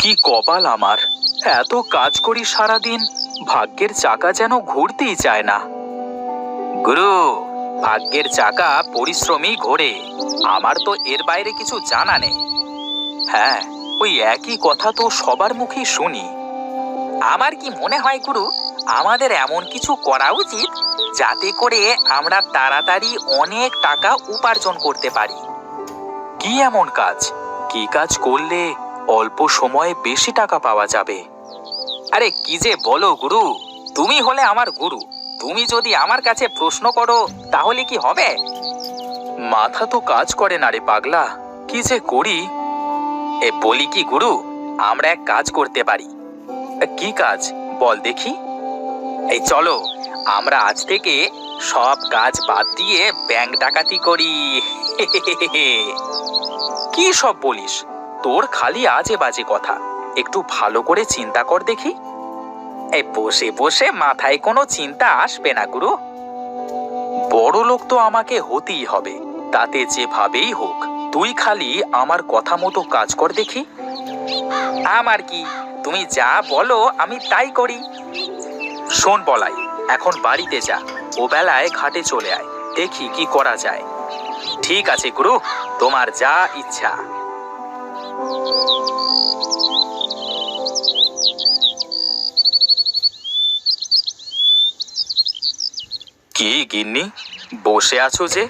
কি কপাল আমার! এত কাজ করি সারাদিন, ভাগ্যের চাকা যেন ঘুরতেই চায় না। গুরু, ভাগ্যের চাকা পরিশ্রমী ঘোরে, আমার তো এর বাইরে কিছু জানা নেই। হ্যাঁ, ওই একই কথা তো সবার মুখেই শুনি। আমার কি মনে হয় গুরু, আমাদের এমন কিছু করা উচিত যাতে করে আমরা তাড়াতাড়ি অনেক টাকা উপার্জন করতে পারি। কি এমন কাজ? কি কাজ করলে অল্প সময়ে বেশি টাকা পাওয়া যাবে? আরে কি যে বলো গুরু, তুমি হলে আমার গুরু, তুমি যদি আমার কাছে প্রশ্ন করো তাহলে কি হবে? মাথা তো কাজ করে না রে পাগলা, কি যে করি। বলি কি গুরু, আমরা এক কাজ করতে পারি। কি কাজ বল দেখি? এই চলো, আমরা আজ থেকে সব কাজ বাদ দিয়ে ব্যাংক ডাকাতি করি। কি সব বলিস? তোর খালি আজে বাজে কথা, একটু ভালো করে চিন্তা কর দেখি। এই বসে বসে মাথায় কোনো চিন্তা আসবে না গুরু। বড় লোক তো আমাকে হতেই হবে, তাতে যেভাবেই হোক। তুই খালি আমার কথা মতো কাজ কর দেখি। আমার কি, তুমি যা বলো আমি তাই করি। শোন বলাই, এখন বাড়িতে যা, ও বেলায় ঘাটে চলে আয়, দেখি কি করা যায়। ঠিক আছে গুরু, তোমার যা ইচ্ছা। কি গিন্নি, বসে আছো যে?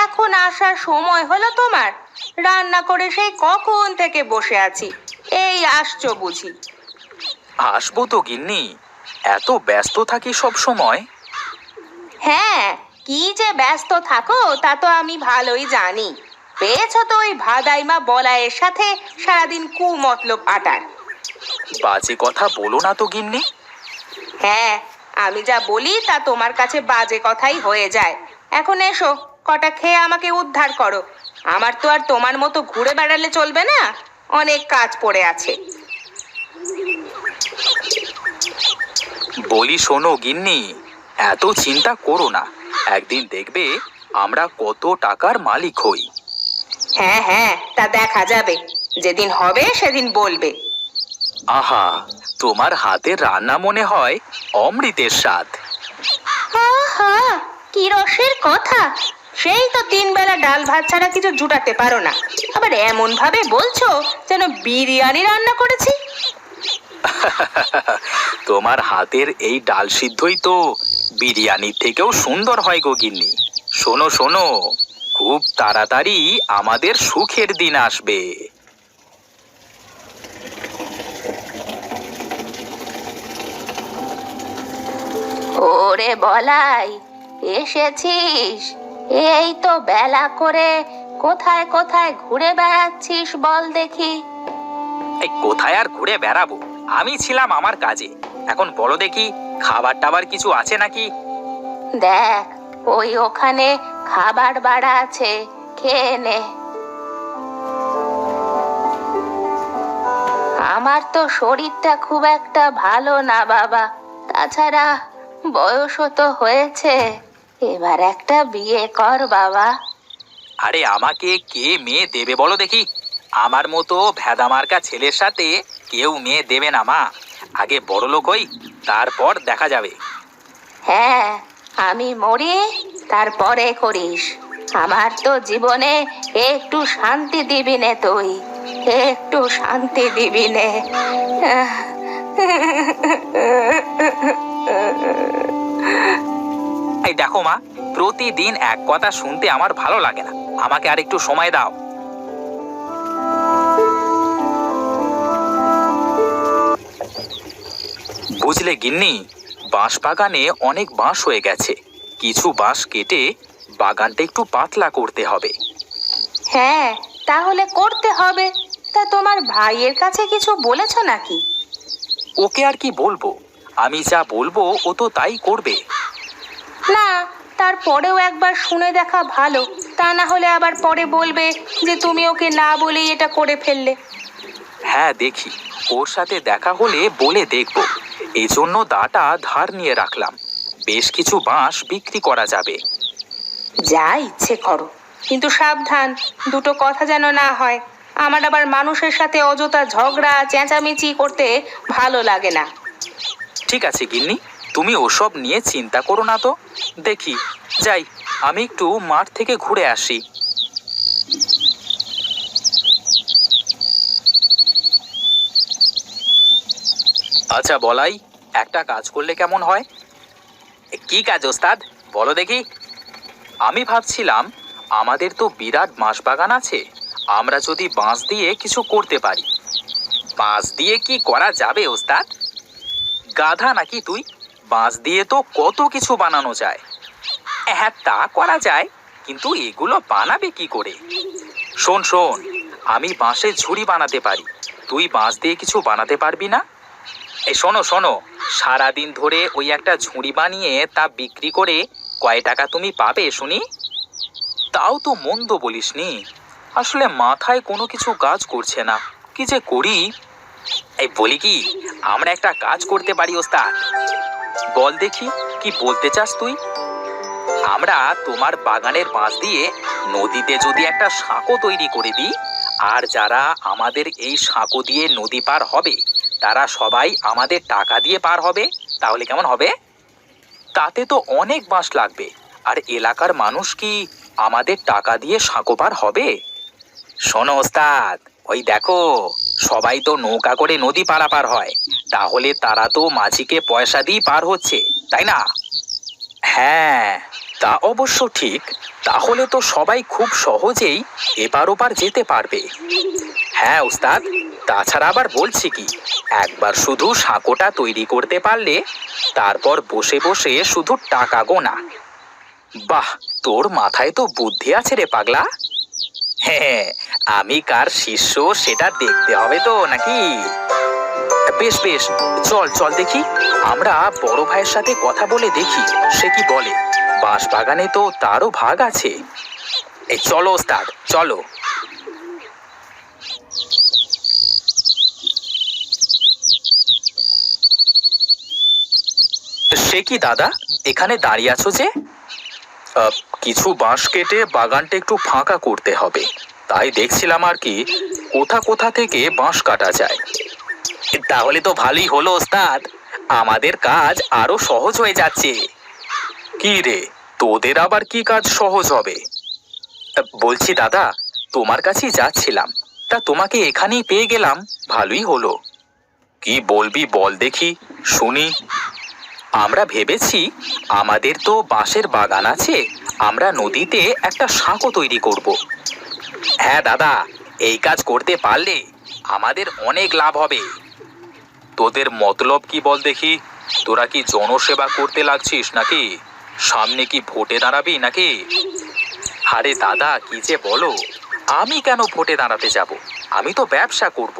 এখন আসার সময় হলো তোমার? রান্না করে সেই কখন থেকে বসে আছি, এই আসছো বুঝি? আসবো তো গিন্নি, এত ব্যস্ত থাকি সব সময়। হ্যাঁ, কি যে ব্যস্ত থাকো তা তো আমি ভালোই জানি। পেয়েছো তো ওই ভাদাইমা বলাইয়ের সাথে সারাদিন কুমতলব আটার। বাজে কথা বলো না তো গিন্নি। হ্যাঁ, আমি যা বলি তা তোমার কাছে বাজে কথাই হয়ে যায়। এখন এসো, কটা খেয়ে আমাকে উদ্ধার করো। আমার তো আর তোমার মতো ঘুরে বেড়ালে চলবে না, অনেক কাজ পড়ে আছে। বলি শোনো গিন্নি, এত চিন্তা করো না, একদিন দেখবে আমরা কত টাকার মালিক হই। হ্যাঁ হ্যাঁ, তা দেখা যাবে, যেদিন হবে সেদিন বলবে। আহা, তোমার হাতের রান্না মনে হয় অমৃতের স্বাদ। আহা, কি রসের কথা! সেই তো 3 বেলা ডাল ভাত ছাড়া কিছু জুটাতে পারো না, আবার এমন ভাবে বলছো যেন বিরিয়ানি রান্না করেছি। তোমার হাতের এই ডাল সিদ্ধই তো বিরিয়ানির থেকেও সুন্দর হয় গো গিন্নি। শোনো শোনো, খুব তাড়াতাড়ি আমাদের সুখের দিন আসবে। ওরে বলাই, এসেছিস? এই তো বেলা করে কোথায় কোথায় ঘুরে বেড়াচ্ছিস বল দেখি। এই কোথায় আর ঘুরে বেড়াবো, আমি ছিলাম আমার কাজে। এখন বলো দেখি, খাবার টাবার কিছু আছে নাকি? দেখ, ওই ওখানে খাবার বাড়া আছে, খেয়ে নে। আমার তো শরীরটা খুব একটা ভালো না বাবা, তাছাড়া বয়সও তো হয়েছে, এবার একটা বিয়ে কর বাবা। আরে আমাকে কে মেয়ে দেবে বলো দেখি? আমার মতো ভেদা মার্কা ছেলের সাথে কেউ মেয়ে দেবে না মা। আগে বড় লোক হই, তারপর দেখা যাবে। হ্যাঁ, আমি মরি তারপরে করিস। আমার তো জীবনে একটু শান্তি দিবি নে তুই, একটু শান্তি দিবি নে। এই দেখো মা, প্রতিদিন এক কথা শুনতে আমার ভালো লাগে না, আমাকে আর একটু সময় দাও। বুঝলে গিন্নি, বাঁশ বাগানে অনেক বাঁশ হয়ে গেছে, কিছু বাঁশ কেটে বাগানটা একটু পাতলা করতে হবে। হ্যাঁ, তাহলে করতে হবে। তা তোমার ভাইয়ের কাছে কিছু বলেছো নাকি? ওকে আর কি বলবো, আমি যা বলবো ও তো তাই করবে। না, তারপরেও একবার শুনে দেখা ভালো, তা না হলে আবার পরে বলবে যে তুমি ওকে না বলেই এটা করে ফেললে। হ্যাঁ দেখি, ওর সাথে দেখা হলে বলে দেখব। এজন্য দাটা ধার নিয়ে রাখলাম, বেশ কিছু বাঁশ বিক্রি করা যাবে। যা ইচ্ছে করো, কিন্তু সাবধান, দুটো কথা যেন না হয়। আমার আবার মানুষের সাথে অযথা ঝগড়া চেঁচামেচি করতে ভালো লাগে না। ঠিক আছে গিন্নি, তুমি ওসব নিয়ে চিন্তা করো না তো। দেখি, যাই, আমি একটু মাঠ থেকে ঘুরে আসি। আচ্ছা বলাই, একটা কাজ করলে কেমন হয়? কি কাজ ওস্তাদ, বলো দেখি। আমি ভাবছিলাম, আমাদের তো বিরাট বাঁশ বাগান আছে, আমরা যদি বাঁশ দিয়ে কিছু করতে পারি। বাঁশ দিয়ে কি করা যাবে ওস্তাদ? গাধা নাকি তুই? বাঁশ দিয়ে তো কত কিছু বানানো যায়। হ্যাঁ, তা করা যায়, কিন্তু এগুলো বানাবে কি করে? শোন শোন, আমি বাঁশের ঝুড়ি বানাতে পারি, তুই বাঁশ দিয়ে কিছু বানাতে পারবি না? এই শোনো শোনো, সারাদিন ধরে ওই একটা ঝুড়ি বানিয়ে তা বিক্রি করে কয় টাকা তুমি পাবে শুনি? তাও তো মন্দ বলিসনি, আসলে মাথায় কোনো কিছু কাজ করছে না, কি যে করি। এই বলি কি, আমরা একটা কাজ করতে পারি ওস্তাদ। বল দেখি, কি বলতে চাস তুই? আমরা তোমার বাগানের বাঁশ দিয়ে নদীতে যদি একটা সাঁকো তৈরি করে দিই, আর যারা আমাদের এই সাঁকো দিয়ে নদী পার হবে তারা সবাই আমাদের টাকা দিয়ে পার হবে, তাহলে কেমন হবে? তাতে তো অনেক বাঁশ লাগবে, আর এলাকার মানুষ কি আমাদের টাকা দিয়ে সাঁকো পার হবে? শোনো ওস্তাদ, ওই দেখো, সবাই তো নৌকা করে নদী পারাপার হয়, তাহলে তারা তো মাঝিকে পয়সা দিয়ে পার হচ্ছে, তাই না? হ্যাঁ, তা অবশ্য ঠিক। তাহলে তো সবাই খুব সহজেই এপার ওপার যেতে পারবে। হ্যাঁ ওস্তাদ, তাছাড়া আবার বলছি কি, একবার শুধু সাঁকোটা তৈরি করতে পারলে তারপর বসে বসে শুধু টাকা গোনা। বাহ, তোর মাথায় তো বুদ্ধি আছে রে পাগলা। হ্যাঁ, আমি কার শিষ্য সেটা দেখতে হবে তো নাকি? বেশ বেশ, চল চল দেখি, আমরা বড় ভাইয়ের সাথে কথা বলে দেখি সে কি বলে। বাঁশ বাগানে তো তারও ভাগ আছে। এই চলো ওস্তাদ, চলো। সে কি দাদা, এখানে দাঁড়িয়ে আছো যে? কিছু বাঁশ কেটে বাগানটা একটু ফাঁকা করতে হবে, তাই দেখছিলাম আর কি, কোথা কোথা থেকে বাঁশ কাটা যায়। তাহলে তো ভালোই হলো ওস্তাদ, আমাদের কাজ আরো সহজ হয়ে যাচ্ছে। কি রে, তোদের আবার কি কাজ সহজ হবে? বলছি দাদা, তোমার কাছেই যাচ্ছিলাম, তা তোমাকে এখানেই পেয়ে গেলাম, ভালোই হলো। কি বলবি বল দেখি, শুনি। আমরা ভেবেছি, আমাদের তো বাঁশের বাগান আছে, আমরা নদীতে একটা সাঁকো তৈরি করব। হ্যাঁ দাদা, এই কাজ করতে পারলে আমাদের অনেক লাভ হবে। তোদের মতলব কি বল দেখি? তোরা কি জনসেবা করতে লাগছিস নাকি? সামনে কি ভোটে দাঁড়াবি নাকি? আরে দাদা, কি যে বলো, আমি কেন ভোটে দাঁড়াতে যাব? আমি তো ব্যবসা করব।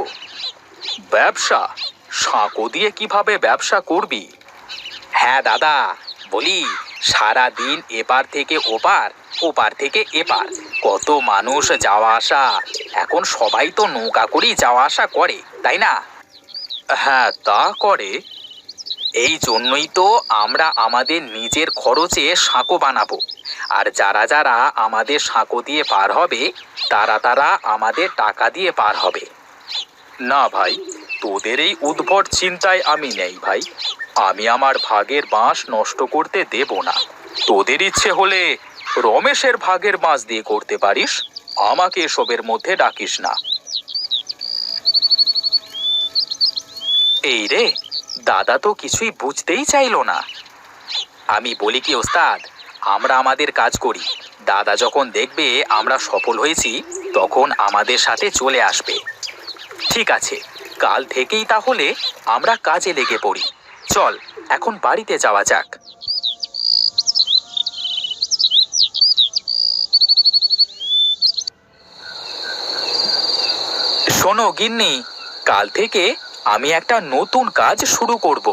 ব্যবসা? সাঁকো দিয়ে কিভাবে ব্যবসা করবি? হ্যাঁ দাদা, বলি, সারা দিন এপার থেকে ওপার, ওপার থেকে এপার, কত মানুষ যাওয়া আসা, এখন সবাই তো নৌকা করেই যাওয়া আসা করে, তাই না? হ্যাঁ, তা করে। এই জন্যই তো আমরা আমাদের নিজের খরচে সাঁকো বানাবো, আর যারা যারা আমাদের সাঁকো দিয়ে পার হবে তারা তারা আমাদের টাকা দিয়ে পার হবে। না ভাই, তোদের এই উদ্ভট চিন্তায় আমি নেই ভাই, আমি আমার ভাগের বাঁশ নষ্ট করতে দেব না। তোদের ইচ্ছে হলে রমেশের ভাগের বাঁশ দিয়ে করতে পারিস, আমাকে এসবের মধ্যে ডাকিস না। এই রে, দাদা তো কিছুই বুঝতেই চাইলো না। আমি বলি কি ওস্তাদ, আমরা আমাদের কাজ করি, দাদা যখন দেখবে আমরা সফল হয়েছি তখন আমাদের সাথে চলে আসবে। ঠিক আছে, কাল থেকেই তাহলে আমরা কাজে লেগে পড়ি। চল, এখন বাড়িতে যাওয়া যাক। শোনো গিন্নি, কাল থেকে আমি একটা নতুন কাজ শুরু করব।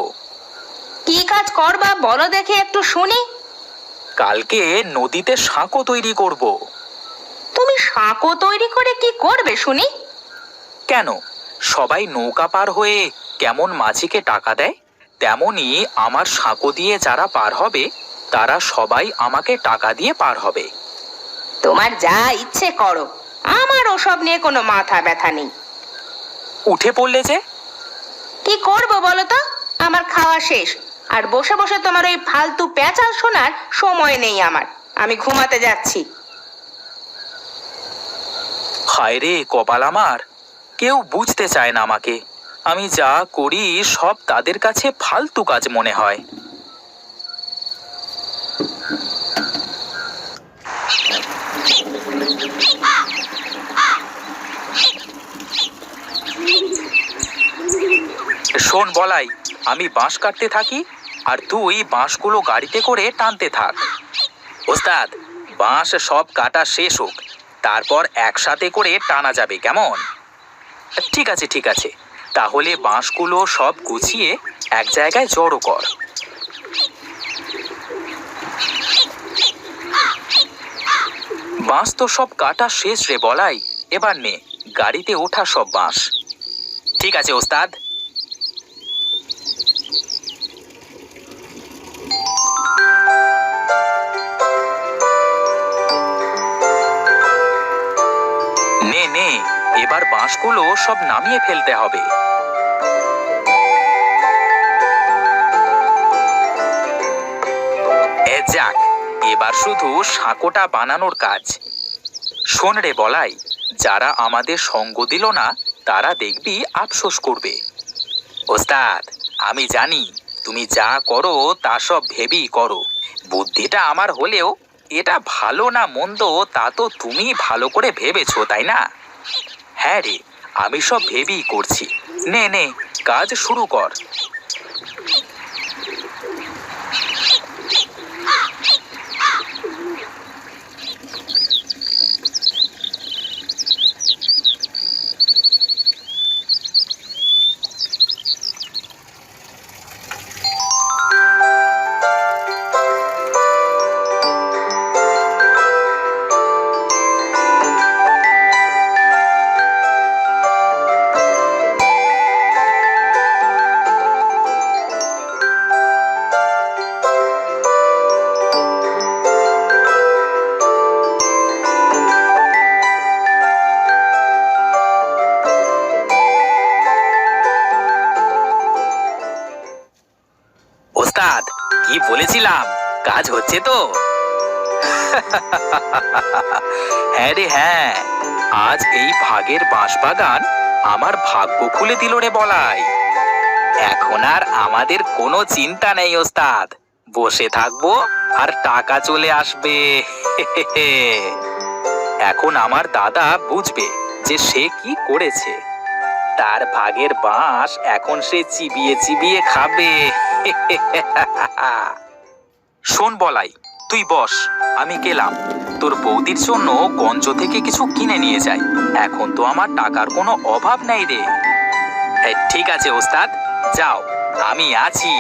কি কাজ করবা বলো দেখি একটু শুনি। কালকে নদীতে সাঁকো তৈরি করব। তুমি সাঁকো তৈরি করে কি করবে শুনি? কেন, সবাই নৌকা পার হয়ে কেমন মাঝিকে টাকা দেয়, তেমনি আমার সাঁকো দিয়ে যারা পার হবে তারা সবাই আমাকে টাকা দিয়ে পার হবে। তোমার যা ইচ্ছে করো, আমার আমার ওসব নিয়ে কোনো মাথা ব্যথা নেই। উঠে পড়লে যে? কি করবো বলো তো, আমার খাওয়া শেষ, আর বসে বসে তোমার ওই ফালতু প্যাচাল শোনার সময় নেই আমার। আমি ঘুমাতে যাচ্ছি। হায় রে কপাল আমার, কেউ বুঝতে চায় না আমাকে। আমি যা করি সব তাদের কাছে ফালতু কাজ মনে হয়। শোন বলাই, আমি বাঁশ কাটতে থাকি আর তুই বাঁশগুলো গাড়িতে করে টানতে থাক। ওস্তাদ, বাঁশ সব কাটা শেষ হোক, তারপর একসাথে করে টানা যাবে, কেমন? ঠিক আছে ঠিক আছে, তাহলে বাঁশগুলো সব গুছিয়ে এক জায়গায় জড়ো কর। বাঁশ তো সব কাটা শেষ রে বলাই, এবার নে গাড়িতে ওঠা সব বাঁশ। ঠিক আছে ওস্তাদ। নে নে, এবার বাঁশগুলো সব নামিয়ে ফেলতে হবে। যাক, এবার শুধু সাঁকোটা বানানোর কাজ। শোন রে বলাই, যারা আমাদের সঙ্গ দিল না তারা দেখবি আফসোস করবে। ওস্তাদ, আমি জানি তুমি যা করো তা সব ভেবেই করো। বুদ্ধিটা আমার হলেও এটা ভালো না মন্দ তা তো তুমি ভালো করে ভেবেছো, তাই না? হ্যাঁ রে, আমি সব ভেবেই করছি। নে নে, কাজ শুরু কর। ওস্তাদ, কি বলেছিলাম, কাজ হচ্ছে তো? হ্যাঁ রে হ্যাঁ, আজ এই ভাগের বাঁশবাগান আমার ভাগ্য খুলে দিল রে বলাই। এখন আর আমাদের কোনো চিন্তা নেই ওস্তাদ, বসে থাকবো আর টাকা চলে আসবে। এখন আমার দাদা বুঝবে যে সে কি করেছে। তার ভাগের বাঁশ এখন সে চিবিয়ে চিবিয়ে খাবে। শোন বলাই, তুই বস, আমি গেলাম। তোর বৌদির জন্য গঞ্জ থেকে কিছু কিনে নিয়ে যাই। এখন তো আমার টাকার কোনো অভাব নেই রে। ঠিক আছে ওস্তাদ, যাও, আমি আছি।